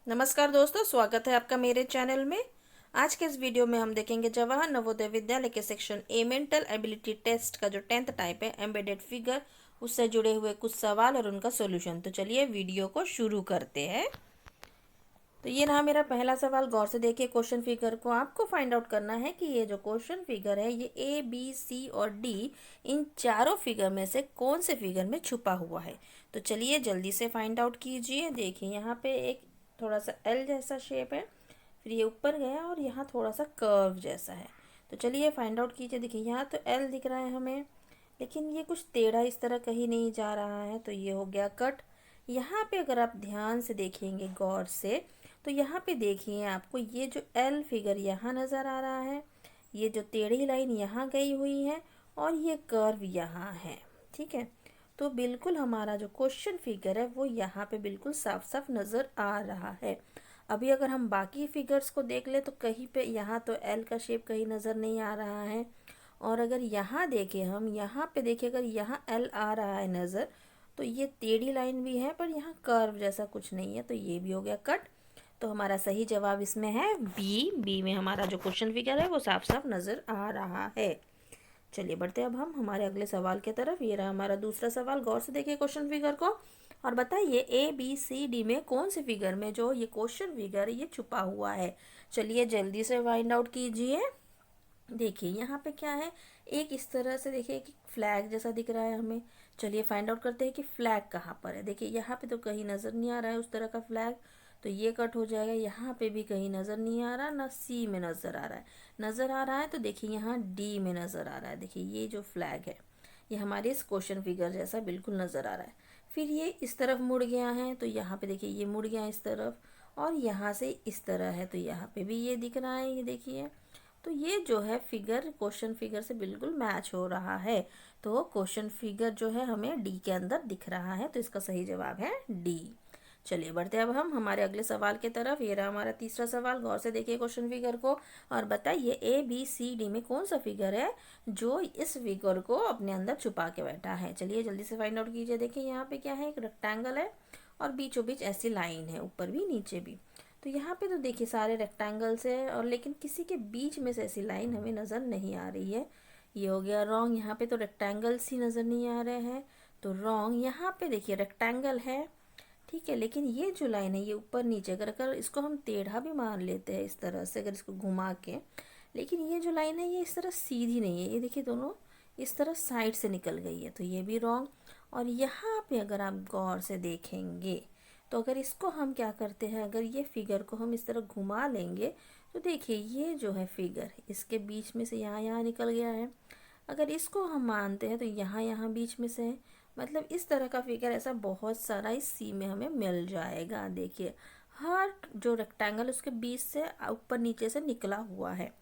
नमस्कार दोस्तों, स्वागत है आपका मेरे चैनल में। आज के इस वीडियो में हम देखेंगे जवाहर नवोदय विद्यालय के section A mental ability test का जो 10th टाइप है एम्बेडेड फिगर, उससे जुड़े हुए कुछ सवाल और उनका सॉल्यूशन। तो चलिए वीडियो को शुरू करते हैं। तो ये रहा मेरा पहला सवाल। गौर से देखिए क्वेश्चन फिगर को। आपको फाइंड आउट करना है कि ये जो क्वेश्चन फिगर है ये ए बी सी और डी, इन चारों फिगर में से कौन से फिगर में छुपा हुआ है। तो चलिए जल्दी से फाइंड आउट कीजिए। देखिए यहाँ पे एक थोड़ा सा एल जैसा शेप है, फिर ये ऊपर गया और यहाँ थोड़ा सा कर्व जैसा है। तो चलिए फाइंड आउट कीजिए। देखिए यहाँ तो एल दिख रहा है हमें, लेकिन ये कुछ टेढ़ा इस तरह कहीं नहीं जा रहा है, तो ये हो गया कट। यहाँ पे अगर आप ध्यान से देखेंगे गौर से, तो यहाँ पे देखिए आपको ये जो एल फिगर यहाँ नज़र आ रहा है, ये जो टेढ़ी लाइन यहाँ गई हुई है और ये कर्व यहाँ है। ठीक है, तो बिल्कुल हमारा जो क्वेश्चन फिगर है वो यहाँ पे बिल्कुल साफ साफ नज़र आ रहा है। अभी अगर हम बाकी फिगर्स को देख ले तो कहीं पे यहाँ तो एल का शेप कहीं नज़र नहीं आ रहा है, और अगर यहाँ देखें हम, यहाँ पे देखिए अगर यहाँ एल आ रहा है नज़र, तो ये टेढ़ी लाइन भी है पर यहाँ कर्व जैसा कुछ नहीं है, तो ये भी हो गया कट। तो हमारा सही जवाब इसमें है बी में हमारा जो क्वेश्चन फिगर है वो साफ साफ नज़र आ रहा है। चलिए बढ़ते अब हम हमारे अगले सवाल की तरफ। ये रहा हमारा दूसरा सवाल। गौर से देखिए क्वेश्चन फिगर को और बताइए ए बी सी डी में कौन से फिगर में जो ये क्वेश्चन फिगर ये छुपा हुआ है। चलिए जल्दी से फाइंड आउट कीजिए। देखिए यहाँ पे क्या है, एक इस तरह से देखिए कि फ्लैग जैसा दिख रहा है हमें। चलिए फाइंड आउट करते हैं कि फ्लैग कहाँ पर है। देखिए यहाँ पे तो कहीं नज़र नहीं आ रहा है उस तरह का फ्लैग, तो ये कट हो जाएगा। यहाँ पे भी कहीं नज़र नहीं आ रहा, ना सी में नज़र आ रहा है। नज़र आ रहा है तो देखिए यहाँ डी में नज़र आ रहा है। देखिए ये जो फ्लैग है ये हमारे इस क्वेश्चन फिगर जैसा बिल्कुल नज़र आ रहा है। फिर ये इस तरफ मुड़ गया है, तो यहाँ पे देखिए ये मुड़ गया इस तरफ, और यहाँ से इस तरह है, तो यहाँ पे भी ये दिख रहा है, ये देखिए। तो ये जो है फिगर क्वेश्चन फिगर से बिल्कुल मैच हो रहा है। तो क्वेश्चन फिगर जो है हमें डी के अंदर दिख रहा है, तो इसका सही जवाब है डी। चलिए बढ़ते अब हम हमारे अगले सवाल की तरफ। ये रहा हमारा तीसरा सवाल। गौर से देखिए क्वेश्चन फिगर को और बताइए ए बी सी डी में कौन सा फिगर है जो इस फिगर को अपने अंदर छुपा के बैठा है। चलिए जल्दी से फाइंड आउट कीजिए। देखिए यहाँ पे क्या है, एक रेक्टेंगल है और बीचों बीच ऐसी लाइन है, ऊपर भी नीचे भी। तो यहाँ पे तो देखिए सारे रेक्टेंगल्स है, और लेकिन किसी के बीच में से ऐसी लाइन हमें नज़र नहीं आ रही है। ये हो गया रॉन्ग। यहाँ पे तो रेक्टेंगल्स ही नज़र नहीं आ रहे हैं, तो रॉन्ग। यहाँ पे देखिए रेक्टेंगल है, ठीक है, लेकिन ये जो लाइन है ये ऊपर नीचे, अगर अगर इसको हम टेढ़ा भी मान लेते हैं इस तरह से, अगर इसको घुमा के, लेकिन ये जो लाइन है ये इस तरह सीधी नहीं है। ये देखिए दोनों इस तरह साइड से निकल गई है, तो ये भी रॉन्ग। और यहाँ पे अगर आप गौर से देखेंगे तो अगर इसको हम क्या करते हैं, अगर ये फिगर को हम इस तरह घुमा लेंगे तो देखिए ये जो है फिगर इसके बीच में से यहाँ यहाँ निकल गया है। अगर इसको हम मानते हैं तो यहाँ यहाँ बीच में से है, मतलब इस तरह का फिगर ऐसा बहुत सारा इस सी में हमें मिल जाएगा। देखिए हर जो रेक्टेंगल उसके बीच से ऊपर नीचे से निकला हुआ है,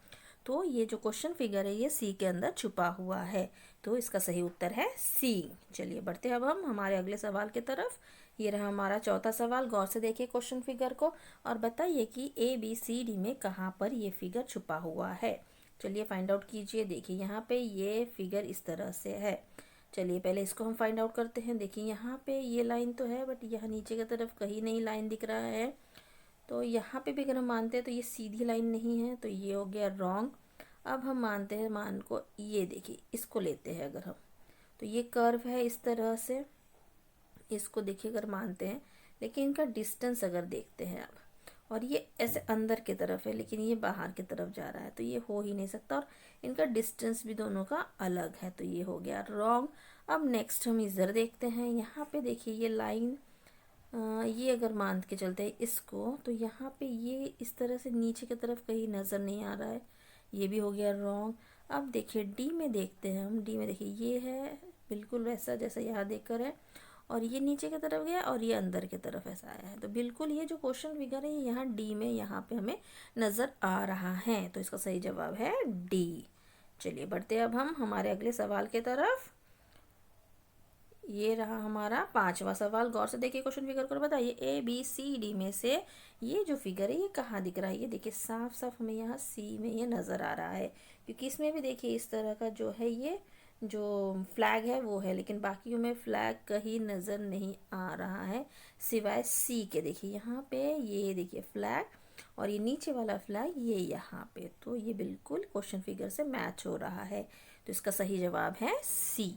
तो ये जो क्वेश्चन फिगर है ये सी के अंदर छुपा हुआ है, तो इसका सही उत्तर है सी। चलिए बढ़ते अब हम हमारे अगले सवाल की तरफ। ये रहा हमारा चौथा सवाल। गौर से देखिए क्वेश्चन फिगर को और बताइए कि ए बी सी डी में कहाँ पर ये फिगर छुपा हुआ है। चलिए फाइंड आउट कीजिए। देखिए यहाँ पे ये फिगर इस तरह से है। चलिए पहले इसको हम फाइंड आउट करते हैं। देखिए यहाँ पे ये लाइन तो है, बट यहाँ नीचे की तरफ कहीं नहीं लाइन दिख रहा है, तो यहाँ पे भी अगर हम मानते हैं तो ये सीधी लाइन नहीं है, तो ये हो गया रॉन्ग। अब हम मानते हैं मान को, ये देखिए इसको लेते हैं अगर हम, तो ये कर्व है इस तरह से, इसको देखिए अगर मानते हैं, लेकिन इनका डिस्टेंस अगर देखते हैं आप, और ये ऐसे अंदर की तरफ है लेकिन ये बाहर की तरफ जा रहा है, तो ये हो ही नहीं सकता, और इनका डिस्टेंस भी दोनों का अलग है, तो ये हो गया रॉन्ग। अब नेक्स्ट हम इधर देखते हैं। यहाँ पे देखिए ये लाइन, ये अगर मान के चलते हैं इसको, तो यहाँ पे ये इस तरह से नीचे की तरफ कहीं नज़र नहीं आ रहा है, ये भी हो गया रॉन्ग। अब देखिए डी में देखते हैं हम। डी में देखिए ये है बिल्कुल वैसा जैसा यहाँ देखकर है, और ये नीचे की तरफ गया और ये अंदर की तरफ ऐसा आया है, तो बिल्कुल ये जो क्वेश्चन फिगर है ये यहाँ डी में यहाँ पे हमें नज़र आ रहा है, तो इसका सही जवाब है डी। चलिए बढ़ते अब हम हमारे अगले सवाल की तरफ। ये रहा हमारा पांचवा सवाल। गौर से देखिए क्वेश्चन फिगर को बताइए ए बी सी डी में से ये जो फिगर है ये कहाँ दिख रहा है। ये देखिए साफ साफ हमें यहाँ सी में ये नज़र आ रहा है, क्योंकि इसमें भी देखिए इस तरह का जो है ये जो फ्लैग है वो है, लेकिन बाकियों में फ्लैग कहीं नज़र नहीं आ रहा है सिवाय सी के। देखिए यहाँ पे ये देखिए फ्लैग, और ये नीचे वाला फ्लैग ये यहाँ पे, तो ये बिल्कुल क्वेश्चन फिगर से मैच हो रहा है। तो इसका सही जवाब है सी।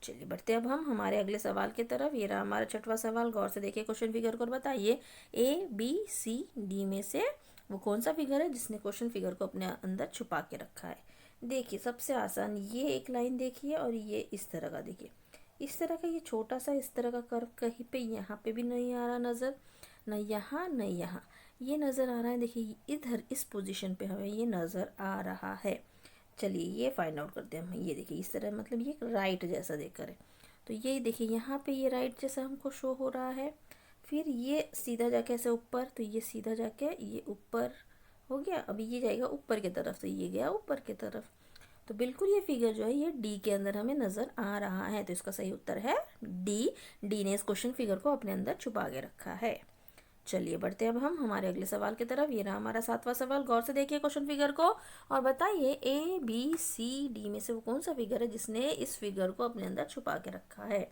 चलिए बढ़ते अब हम हमारे अगले सवाल की तरफ। ये रहा हमारा छठवां सवाल। गौर से देखिए क्वेश्चन फिगर को और बताइए ए बी सी डी में से वो कौन सा फिगर है जिसने क्वेश्चन फिगर को अपने अंदर छुपा के रखा है। देखिए सबसे आसान ये एक लाइन देखिए, और ये इस तरह का देखिए, इस तरह का ये छोटा सा इस तरह का कर्व कहीं पे यहाँ पे भी नहीं आ रहा नज़र, न यहाँ न यहाँ, ये नज़र आ रहा है। देखिए इधर इस पोजीशन पे हमें ये नज़र आ रहा है। चलिए ये फाइंड आउट करते हैं हम। ये देखिए इस तरह, मतलब ये राइट जैसा देखकर है, तो ये देखिए यहाँ पे ये राइट जैसा हमको शो हो रहा है। फिर ये सीधा जाके ऐसे ऊपर, तो ये सीधा जाके ये ऊपर हो गया। अभी ये जाएगा ऊपर की तरफ, तो ये गया ऊपर की तरफ। तो बिल्कुल ये फिगर जो है ये डी के अंदर हमें नज़र आ रहा है। तो इसका सही उत्तर है डी। डी ने इस क्वेश्चन फिगर को अपने अंदर छुपा के रखा है। चलिए बढ़ते अब हम हमारे अगले सवाल की तरफ। ये रहा हमारा सातवां सवाल। गौर से देखिए क्वेश्चन फिगर को और बताइए ए बी सी डी में से वो कौन सा फिगर है जिसने इस फिगर को अपने अंदर छुपा के रखा है।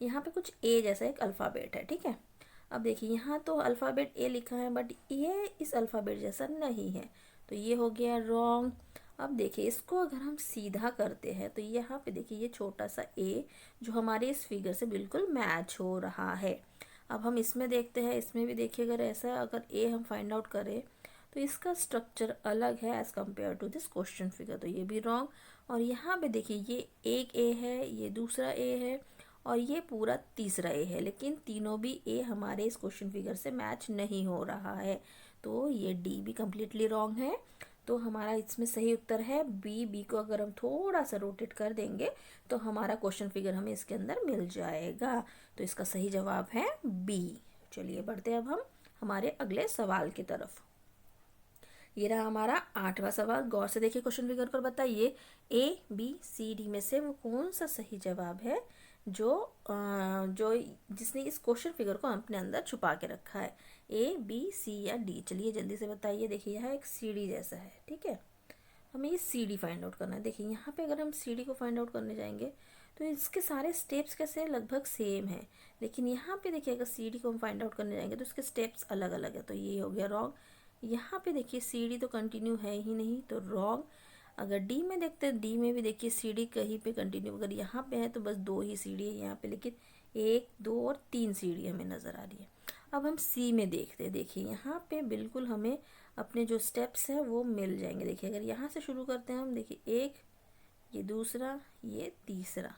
यहाँ पे कुछ ए जैसा एक अल्फ़ाबेट है, ठीक है। अब देखिए यहाँ तो अल्फ़ाबेट ए लिखा है, बट ये इस अल्फ़ाबेट जैसा नहीं है, तो ये हो गया रॉन्ग। अब देखिए इसको अगर हम सीधा करते हैं तो यहाँ पे देखिए ये छोटा सा ए जो हमारे इस फिगर से बिल्कुल मैच हो रहा है। अब हम इसमें देखते हैं, इसमें भी देखिए अगर ऐसा अगर ए हम फाइंड आउट करें तो इसका स्ट्रक्चर अलग है as compared to this question figure, तो ये भी रॉन्ग। और यहाँ पे देखिए ये एक ए है, ये दूसरा ए है, और ये पूरा तीसरा ए है, लेकिन तीनों भी ए हमारे इस क्वेश्चन फिगर से मैच नहीं हो रहा है, तो ये डी भी कम्प्लीटली रॉन्ग है। तो हमारा इसमें सही उत्तर है बी। बी को अगर हम थोड़ा सा रोटेट कर देंगे तो हमारा क्वेश्चन फिगर हमें इसके अंदर मिल जाएगा। तो इसका सही जवाब है बी। चलिए बढ़ते अब हम हमारे अगले सवाल की तरफ। ये रहा हमारा आठवां सवाल। गौर से देखिए क्वेश्चन फिगर पर बताइए ए बी सी डी में से वो कौन सा सही जवाब है जो जो जिसने इस क्वेश्चन फिगर को अपने अंदर छुपा के रखा है। ए बी सी या डी, चलिए जल्दी से बताइए। देखिए यहाँ एक सीढ़ी जैसा है, ठीक है, हमें ये सीढ़ी फाइंड आउट करना है। देखिए यहाँ पे अगर हम सीढ़ी को फाइंड आउट करने जाएंगे तो इसके सारे स्टेप्स कैसे लगभग सेम है, लेकिन यहाँ पे देखिए अगर सीढ़ी को हम फाइंड आउट करने जाएंगे तो इसके स्टेप्स अलग अलग है, तो ये हो गया रॉन्ग। यहाँ पे देखिए सीढ़ी तो कंटिन्यू है ही नहीं, तो रॉन्ग। अगर डी में देखते हैं, डी में भी देखिए सीढ़ी कहीं पे कंटिन्यू, अगर यहाँ पे है तो बस दो ही सीढ़ी है यहाँ पे, लेकिन एक दो और तीन सीढ़ी हमें नज़र आ रही है। अब हम सी में देखते हैं। देखिए यहाँ पे बिल्कुल हमें अपने जो स्टेप्स हैं वो मिल जाएंगे। देखिए अगर यहाँ से शुरू करते हैं हम, देखिए एक, ये दूसरा, ये तीसरा,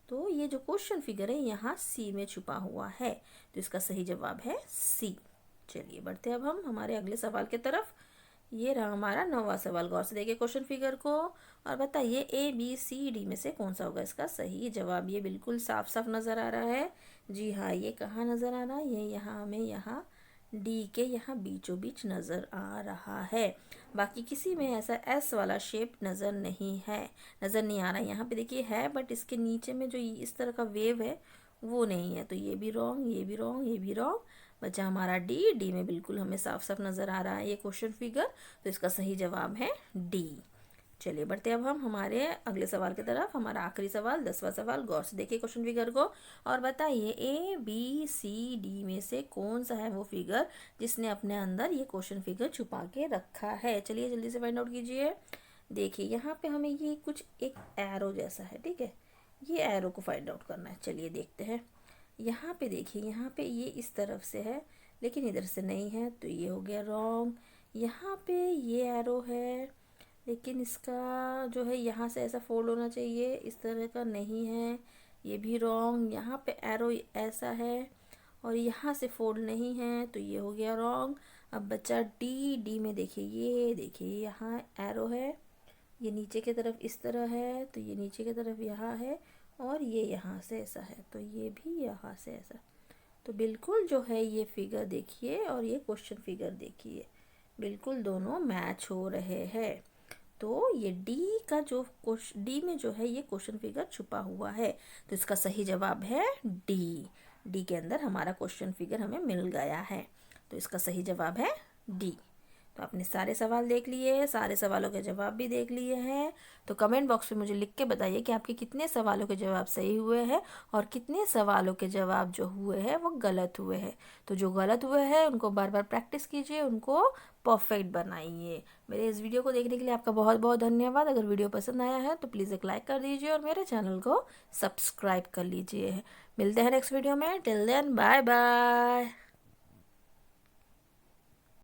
तो ये जो क्वेश्चन फिगर है यहाँ सी में छुपा हुआ है, तो इसका सही जवाब है सी। चलिए बढ़ते अब हम हमारे अगले सवाल की तरफ। ये रहा हमारा नौवां सवाल। गौर से देखिए क्वेश्चन फिगर को और बताइए ए बी सी डी में से कौन सा होगा इसका सही जवाब। ये बिल्कुल साफ साफ नज़र आ रहा है। जी हाँ, ये कहाँ नज़र आ रहा है, ये यहाँ हमें यहाँ डी के यहाँ बीचों बीच नज़र आ रहा है। बाकी किसी में ऐसा एस वाला शेप नज़र नहीं है, नज़र नहीं आ रहा है। यहाँ पे देखिए है, बट इसके नीचे में जो इस तरह का वेव है वो नहीं है, तो ये भी रॉन्ग, ये भी रॉन्ग, ये भी रॉन्ग। बचा हमारा डी। डी में बिल्कुल हमें साफ साफ नज़र आ रहा है ये क्वेश्चन फिगर, तो इसका सही जवाब है डी। चलिए बढ़ते अब हम हमारे अगले सवाल की तरफ। हमारा आखिरी सवाल, 10वां सवाल। गौर से देखिए क्वेश्चन फिगर को और बताइए ए बी सी डी में से कौन सा है वो फिगर जिसने अपने अंदर ये क्वेश्चन फिगर छुपा के रखा है। चलिए जल्दी से फाइंड आउट कीजिए। देखिए यहाँ पे हमें ये कुछ एक एरो जैसा है, ठीक है, ये एरो को फाइंड आउट करना है। चलिए देखते हैं। यहाँ पे देखिए, यहाँ पे ये इस तरफ से है लेकिन इधर से नहीं है, तो ये हो गया रॉन्ग। यहाँ पे ये एरो है लेकिन इसका जो है यहाँ से ऐसा फोल्ड होना चाहिए, इस तरह का नहीं है, ये भी रॉन्ग। यहाँ पे एरो ऐसा है और यहाँ से फोल्ड नहीं है, तो ये हो गया रॉन्ग। अब बचा डी। डी में देखिए यहाँ एरो है, ये नीचे की तरफ इस तरह है, तो ये नीचे की तरफ यहाँ है, और ये यहाँ से ऐसा है, तो ये भी यहाँ से ऐसा। तो बिल्कुल जो है ये फिगर देखिए और ये क्वेश्चन फिगर देखिए, बिल्कुल दोनों मैच हो रहे हैं। तो ये डी का जो डी में जो है ये क्वेश्चन फिगर छुपा हुआ है, तो इसका सही जवाब है डी। डी के अंदर हमारा क्वेश्चन फिगर हमें मिल गया है, तो इसका सही जवाब है डी। तो आपने सारे सवाल देख लिए हैं, सारे सवालों के जवाब भी देख लिए हैं। तो कमेंट बॉक्स में मुझे लिख के बताइए कि आपके कितने सवालों के जवाब सही हुए हैं और कितने सवालों के जवाब जो हुए हैं वो गलत हुए हैं। तो जो गलत हुए हैं उनको बार बार प्रैक्टिस कीजिए, उनको परफेक्ट बनाइए। मेरे इस वीडियो को देखने के लिए आपका बहुत बहुत धन्यवाद। अगर वीडियो पसंद आया है तो प्लीज़ एक लाइक कर दीजिए और मेरे चैनल को सब्सक्राइब कर लीजिए। मिलते हैं नेक्स्ट वीडियो में। Till then bye bye.